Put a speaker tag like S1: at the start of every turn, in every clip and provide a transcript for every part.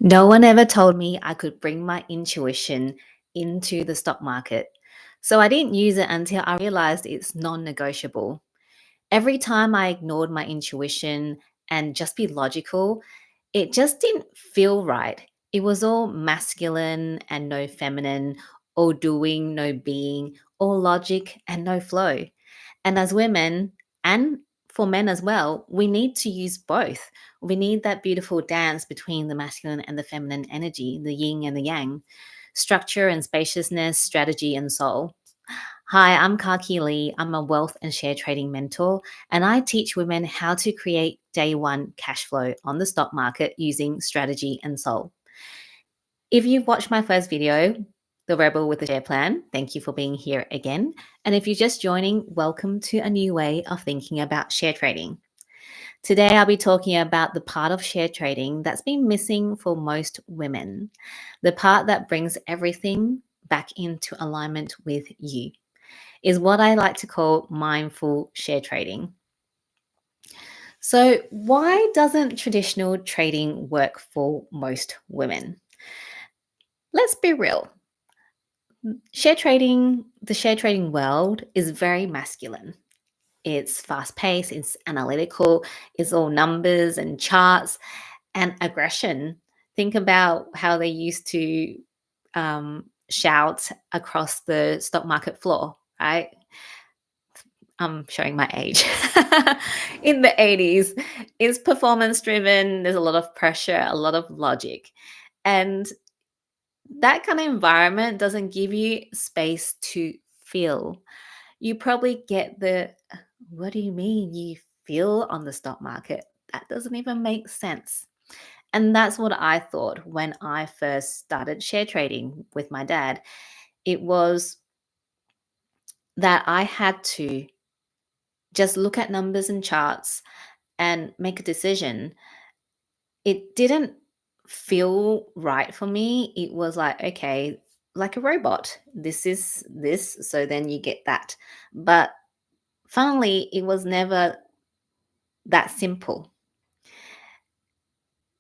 S1: No one ever told me I could bring my intuition into the stock market. So I didn't use it until I realized it's non negotiable. Every time I ignored my intuition and just be logical, it just didn't feel right. It was all masculine and no feminine, all doing, no being, all logic and no flow. And as women, and for men as well, we need to use both. We need that beautiful dance between the masculine and the feminine energy, the yin and the yang, structure and spaciousness, strategy and soul. Hi, I'm Kaki Lee. I'm a wealth and share trading mentor, and I teach women how to create day one cash flow on the stock market using strategy and soul. If you've watched my first video, The Rebel with the Share Plan, thank you for being here again. And if you're just joining, welcome to a new way of thinking about share trading. Today, I'll be talking about the part of share trading that's been missing for most women, the part that brings everything back into alignment with you, is what I like to call mindful share trading. So, why doesn't traditional trading work for most women? Let's be real. The share trading world is very masculine. It's fast paced, it's analytical, it's all numbers and charts and aggression. Think about how they used to shout across the stock market floor, right? I'm showing my age. In the 80s, it's performance driven. There's a lot of pressure, a lot of logic. And that kind of environment doesn't give you space to feel. You probably get the, what do you mean you feel on the stock market? That doesn't even make sense. And that's what I thought when I first started share trading with my dad. It was that I had to just look at numbers and charts and make a decision. It didn't feel right for me. It was like, okay, like a robot. This is this, so then you get that. But funnily, it was never that simple.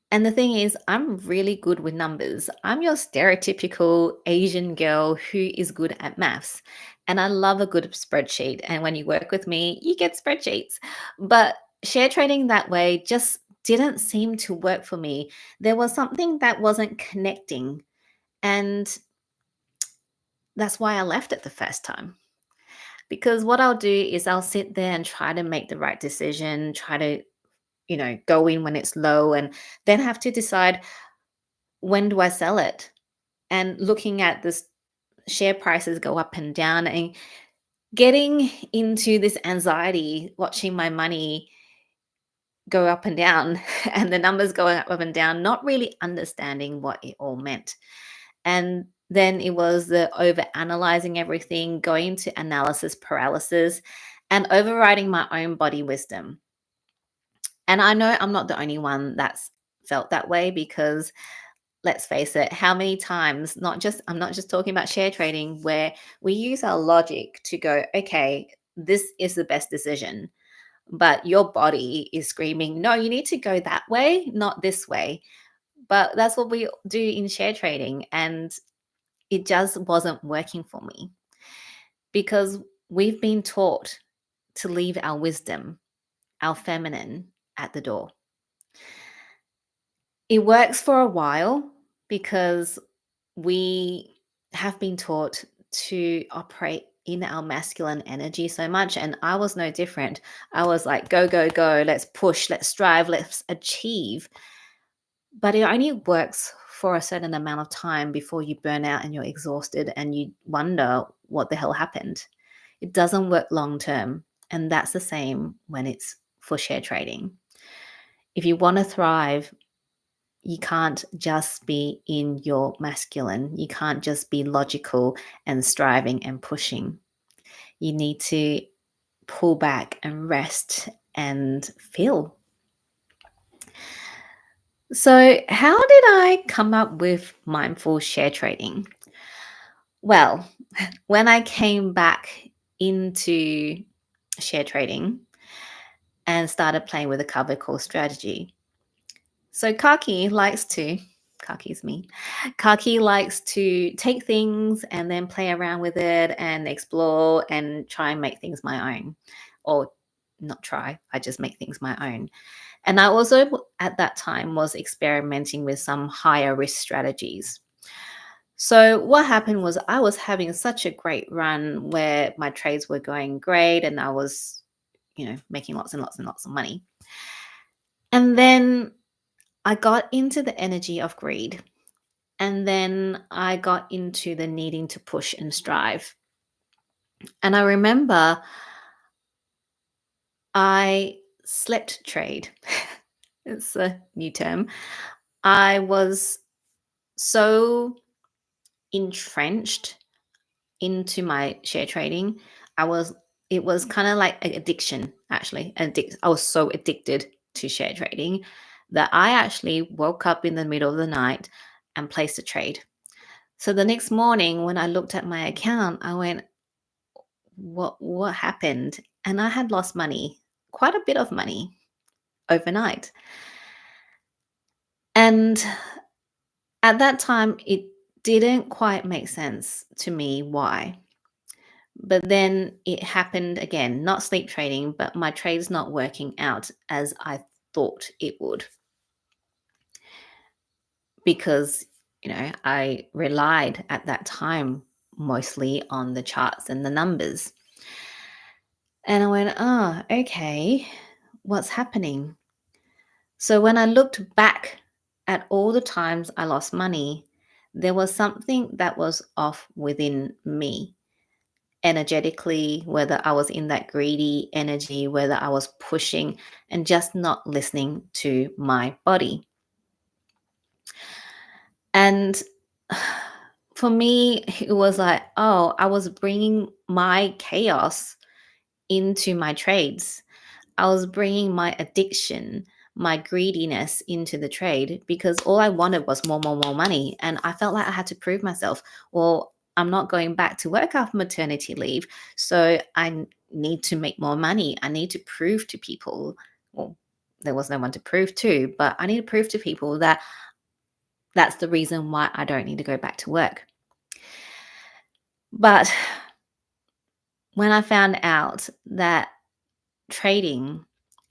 S1: And the thing is, I'm really good with numbers. I'm your stereotypical Asian girl who is good at maths. And I love a good spreadsheet. And when you work with me, you get spreadsheets. But share trading that way just didn't seem to work for me. There was something that wasn't connecting. And that's why I left it the first time. Because what I'll do is I'll sit there and try to make the right decision, try to, go in when it's low, and then have to decide, when do I sell it? And looking at this share prices go up and down and getting into this anxiety, watching my money go up and down and the numbers going up and down, not really understanding what it all meant. And then it was the over analyzing everything, going to analysis paralysis, and overriding my own body wisdom. And I know I'm not the only one that's felt that way, because let's face it, how many times, I'm not just talking about share trading, where we use our logic to go, okay, this is the best decision, but your body is screaming, no, you need to go that way, not this way. But that's what we do in share trading, and it just wasn't working for me, because we've been taught to leave our wisdom, our feminine, at the door. It works for a while because we have been taught to operate in our masculine energy so much. And I was no different. I was like, go, go, go. Let's push, let's strive, let's achieve. But it only works for a certain amount of time before you burn out and you're exhausted and you wonder what the hell happened. It doesn't work long term. And that's the same when it's for share trading. If you want to thrive, you can't just be in your masculine. You can't just be logical and striving and pushing. You need to pull back and rest and feel. So, how did I come up with mindful share trading? Well, when I came back into share trading and started playing with a cover call strategy. So, Kaki likes to Kaki's me. Kaki likes to take things and then play around with it and explore and try and make things my own. Or not try, I just make things my own. And I also, at that time, was experimenting with some higher risk strategies. So, what happened was I was having such a great run where my trades were going great and I was, making lots and lots and lots of money. And then I got into the energy of greed. And then I got into the needing to push and strive. And I remember I slept trade. It's a new term. I was so entrenched into my share trading. I was it was kind of like an addiction, actually. I was so addicted to share trading that I actually woke up in the middle of the night and placed a trade. So the next morning when I looked at my account, I went, what happened? And I had lost money, quite a bit of money overnight. And at that time it didn't quite make sense to me why. But then it happened again, not sleep trading, but my trade's not working out as I thought it would because, I relied at that time mostly on the charts and the numbers. And I went, oh, okay, what's happening? So when I looked back at all the times I lost money, there was something that was off within me energetically, whether I was in that greedy energy, whether I was pushing and just not listening to my body. And for me, it was like, oh, I was bringing my chaos into my trades. I was bringing my addiction, my greediness into the trade because all I wanted was more, more, more money. And I felt like I had to prove myself. Well, I'm not going back to work after maternity leave. So need to make more money. I need to prove to people, well, there was no one to prove to, but I need to prove to people that that's the reason why I don't need to go back to work. But when I found out that trading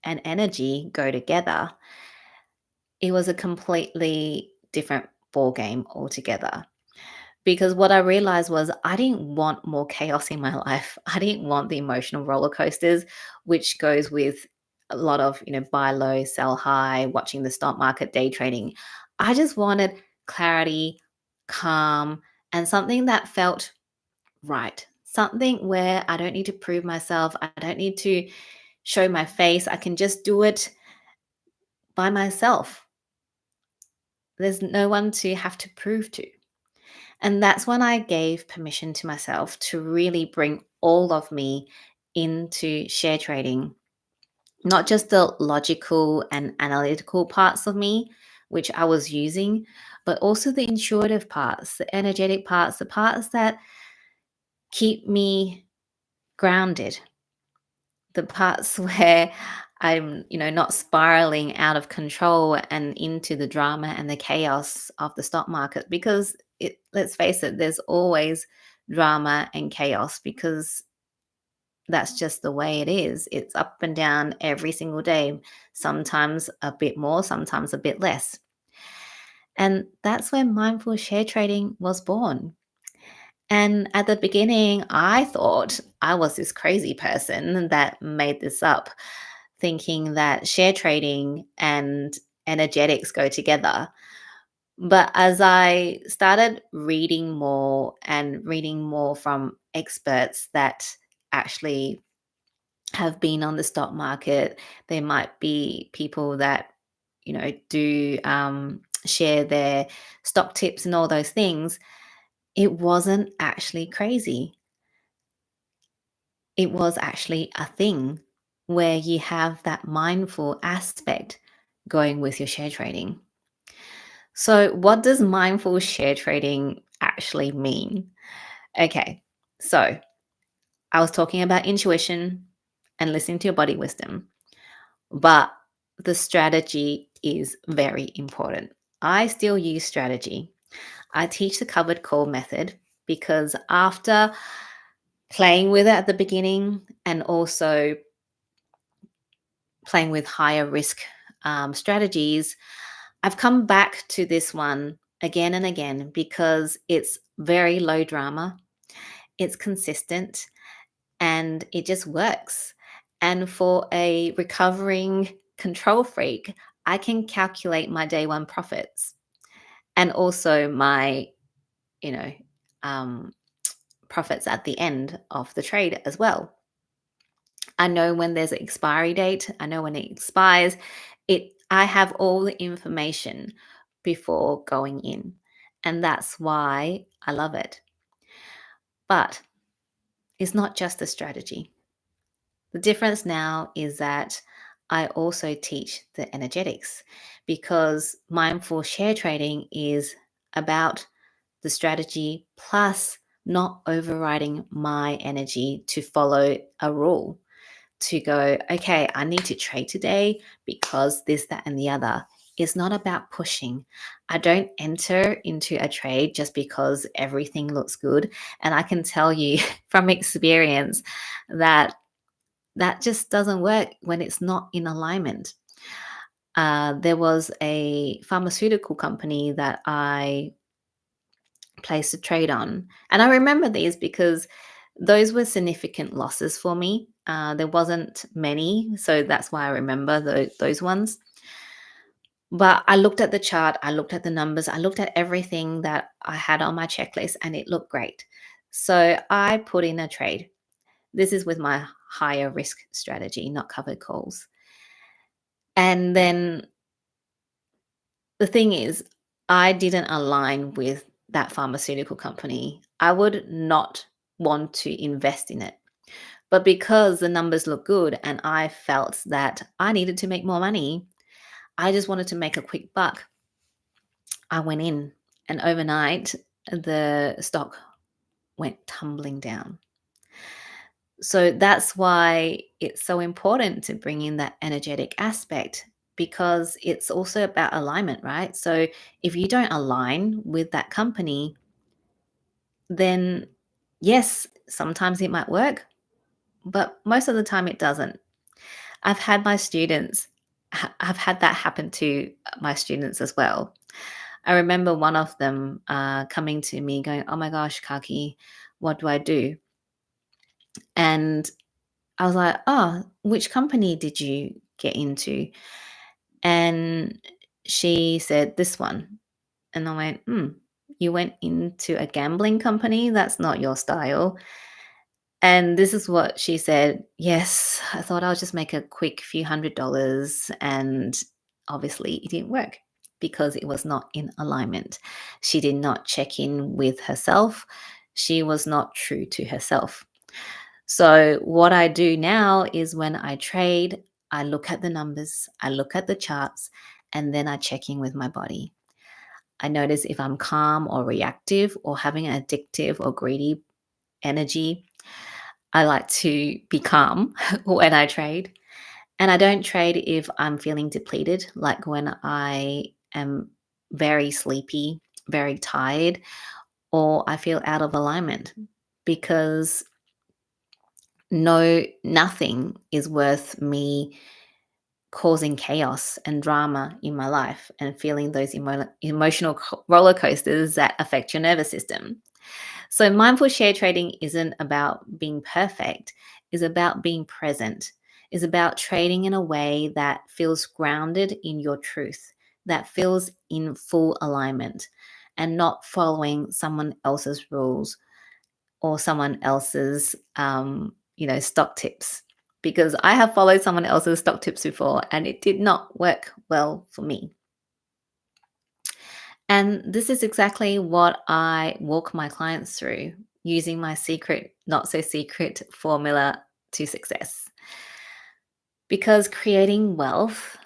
S1: and energy go together, it was a completely different ball game altogether. Because what I realized was I didn't want more chaos in my life. I didn't want the emotional roller coasters, which goes with a lot of, buy low, sell high, watching the stock market, day trading. I just wanted clarity, calm, and something that felt right. Something where I don't need to prove myself. I don't need to show my face. I can just do it by myself. There's no one to have to prove to. And that's when I gave permission to myself to really bring all of me into share trading, not just the logical and analytical parts of me, which I was using, but also the intuitive parts, the energetic parts, the parts that keep me grounded, the parts where I'm, not spiraling out of control and into the drama and the chaos of the stock market because let's face it, there's always drama and chaos because that's just the way it is. It's up and down every single day, sometimes a bit more, sometimes a bit less. And that's when mindful share trading was born. And at the beginning, I thought I was this crazy person that made this up, thinking that share trading and energetics go together. But as I started reading more and reading more from experts that actually have been on the stock market, there might be people that, do share their stock tips and all those things. It wasn't actually crazy. It was actually a thing where you have that mindful aspect going with your share trading. So, what does mindful share trading actually mean? Okay, so I was talking about intuition and listening to your body wisdom, but the strategy is very important. I still use strategy. I teach the covered call method because after playing with it at the beginning and also playing with higher risk strategies, I've come back to this one again and again because it's very low drama, it's consistent, and it just works. And for a recovering control freak, I can calculate my day one profits and also my, you know, um, profits at the end of the trade as well. I know when there's an expiry date, I know when it expires. I have all the information before going in. And that's why I love it. But it's not just a strategy. The difference now is that I also teach the energetics because mindful share trading is about the strategy plus not overriding my energy to follow a rule, to go, okay, I need to trade today because this, that, and the other. It's not about pushing. I don't enter into a trade just because everything looks good. And I can tell you from experience that that just doesn't work when it's not in alignment. There was a pharmaceutical company that I placed a trade on. And I remember these because those were significant losses for me. There wasn't many, so that's why I remember those ones. But I looked at the chart, I looked at the numbers, I looked at everything that I had on my checklist, and it looked great. So I put in a trade. This is with my higher risk strategy, not covered calls. And then the thing is, I didn't align with that pharmaceutical company. I would not want to invest in it. But because the numbers look good and I felt that I needed to make more money, I just wanted to make a quick buck. I went in, and overnight, the stock went tumbling down. So that's why it's so important to bring in that energetic aspect because it's also about alignment, right? So if you don't align with that company, then yes, sometimes it might work, but most of the time it doesn't. I've had my students, I've had that happen to my students as well. I remember one of them coming to me going, "Oh my gosh, Kaki, what do I do?" And I was like, "Oh, which company did you get into?" And she said, "This one." And I went, "You went into a gambling company? That's not your style." And this is what she said. Yes, I thought I'll just make a quick few $100s. And obviously, it didn't work because it was not in alignment. She did not check in with herself. She was not true to herself. So, what I do now is when I trade, I look at the numbers, I look at the charts, and then I check in with my body. I notice if I'm calm or reactive or having an addictive or greedy energy. I like to be calm when I trade. And I don't trade if I'm feeling depleted, like when I am very sleepy, very tired, or I feel out of alignment because nothing is worth me causing chaos and drama in my life and feeling those emotional roller coasters that affect your nervous system. So mindful share trading isn't about being perfect, it's about being present. It's about trading in a way that feels grounded in your truth, that feels in full alignment and not following someone else's rules or someone else's stock tips. Because I have followed someone else's stock tips before and it did not work well for me. And this is exactly what I walk my clients through using my secret, not so secret formula to success. Because creating wealth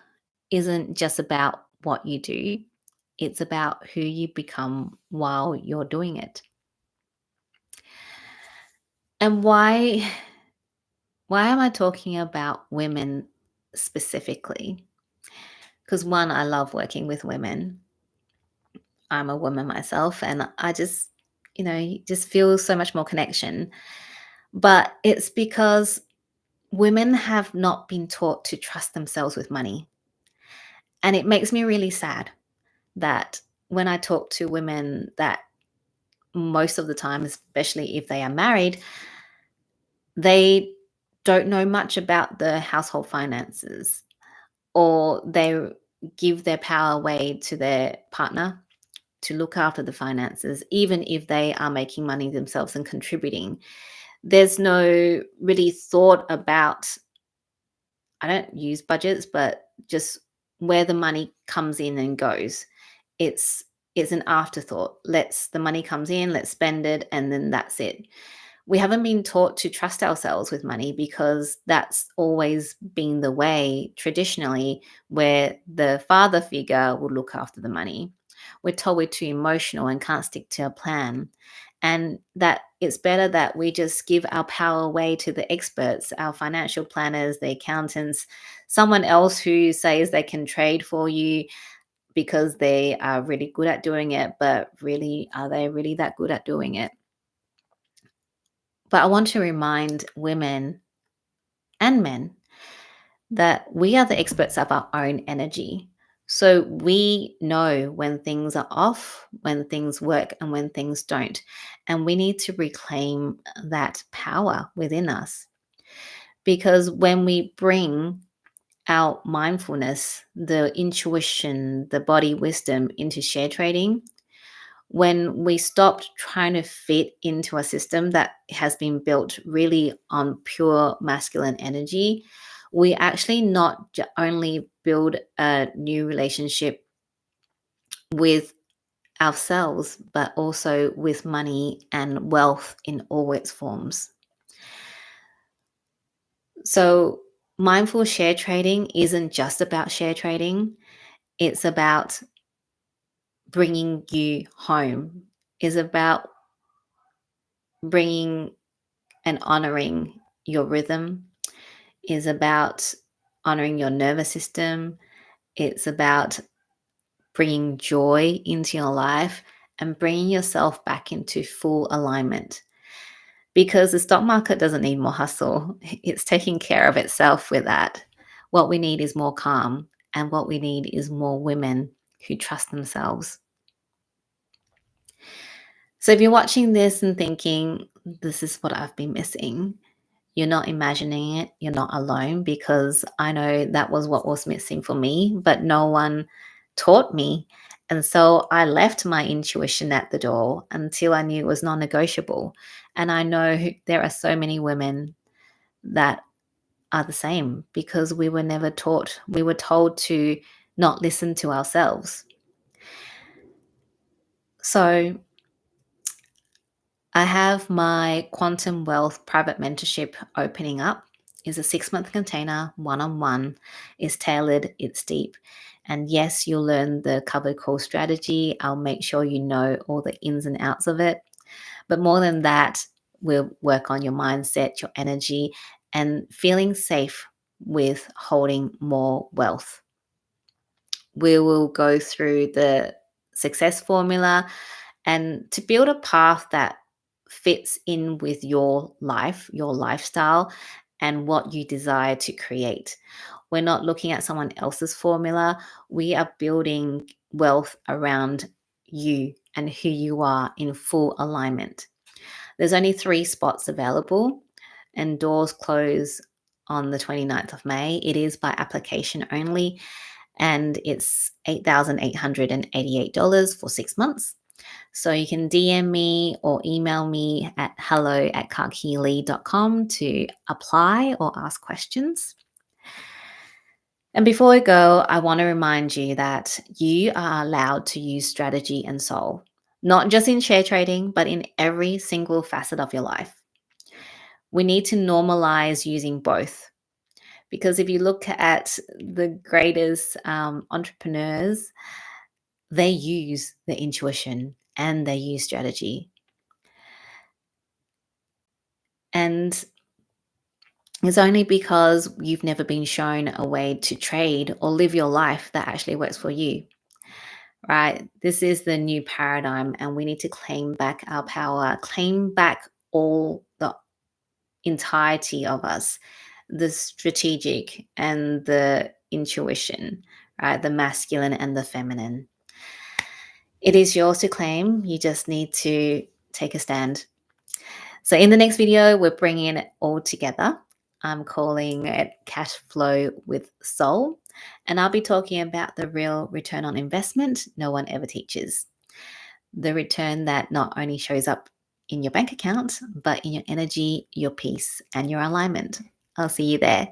S1: isn't just about what you do, it's about who you become while you're doing it. And why am I talking about women specifically? Because one, I love working with women. I'm a woman myself, and I just, just feel so much more connection. But it's because women have not been taught to trust themselves with money. And it makes me really sad that when I talk to women that most of the time, especially if they are married, they don't know much about the household finances, or they give their power away to their partner to look after the finances, even if they are making money themselves and contributing. There's no really thought about, I don't use budgets, but just where the money comes in and goes. It's it's an afterthought. Let's The money comes in, let's spend it, and then that's it. We haven't been taught to trust ourselves with money because that's always been the way traditionally, where the father figure will look after the money. We're told we're too emotional and can't stick to a plan. And that it's better that we just give our power away to the experts, our financial planners, the accountants, someone else who says they can trade for you because they are really good at doing it, but really, are they really that good at doing it? But I want to remind women and men that we are the experts of our own energy. So we know when things are off, when things work, and when things don't. And we need to reclaim that power within us. Because when we bring our mindfulness, the intuition, the body wisdom into share trading, when we stopped trying to fit into a system that has been built really on pure masculine energy, we actually not only build a new relationship with ourselves, but also with money and wealth in all its forms. So, mindful share trading isn't just about share trading, it's about bringing you home, is about bringing and honoring your rhythm, is about honoring your nervous system. It's about bringing joy into your life and bringing yourself back into full alignment. Because the stock market doesn't need more hustle, it's taking care of itself with that. What we need is more calm, and what we need is more women who trust themselves. So if you're watching this and thinking, this is what I've been missing, you're not imagining it. You're not alone, because I know that was what was missing for me, but no one taught me. And so I left my intuition at the door until I knew it was non negotiable. And I know there are so many women that are the same, because we were never taught. We were told to not listen to ourselves. So I have my Quantum Wealth private mentorship opening up. Is a 6-month container, one-on-one. Is tailored, it's deep. And yes, you'll learn the covered call strategy. I'll make sure you know all the ins and outs of it. But more than that, we'll work on your mindset, your energy, and feeling safe with holding more wealth. We will go through the success formula, and to build a path that fits in with your life, your lifestyle, and what you desire to create. We're not looking at someone else's formula. We are building wealth around you and who you are in full alignment. There's only 3 spots available, and doors close on the 29th of May. It is by application only, and it's $8,888 for 6 months. So you can DM me or email me at hello@karkilee.com to apply or ask questions. And before we go, I want to remind you that you are allowed to use strategy and soul, not just in share trading, but in every single facet of your life. We need to normalize using both, because if you look at the greatest entrepreneurs, they use the intuition and they use strategy. And it's only because you've never been shown a way to trade or live your life that actually works for you. right? This is the new paradigm, and we need to claim back our power, claim back all the entirety of us, the strategic and the intuition, right? The masculine and the feminine. It is yours to claim. You just need to take a stand. So, in the next video, we're bringing it all together. I'm calling it Cash Flow with Soul. And I'll be talking about the real return on investment no one ever teaches. The return that not only shows up in your bank account, but in your energy, your peace, and your alignment. I'll see you there.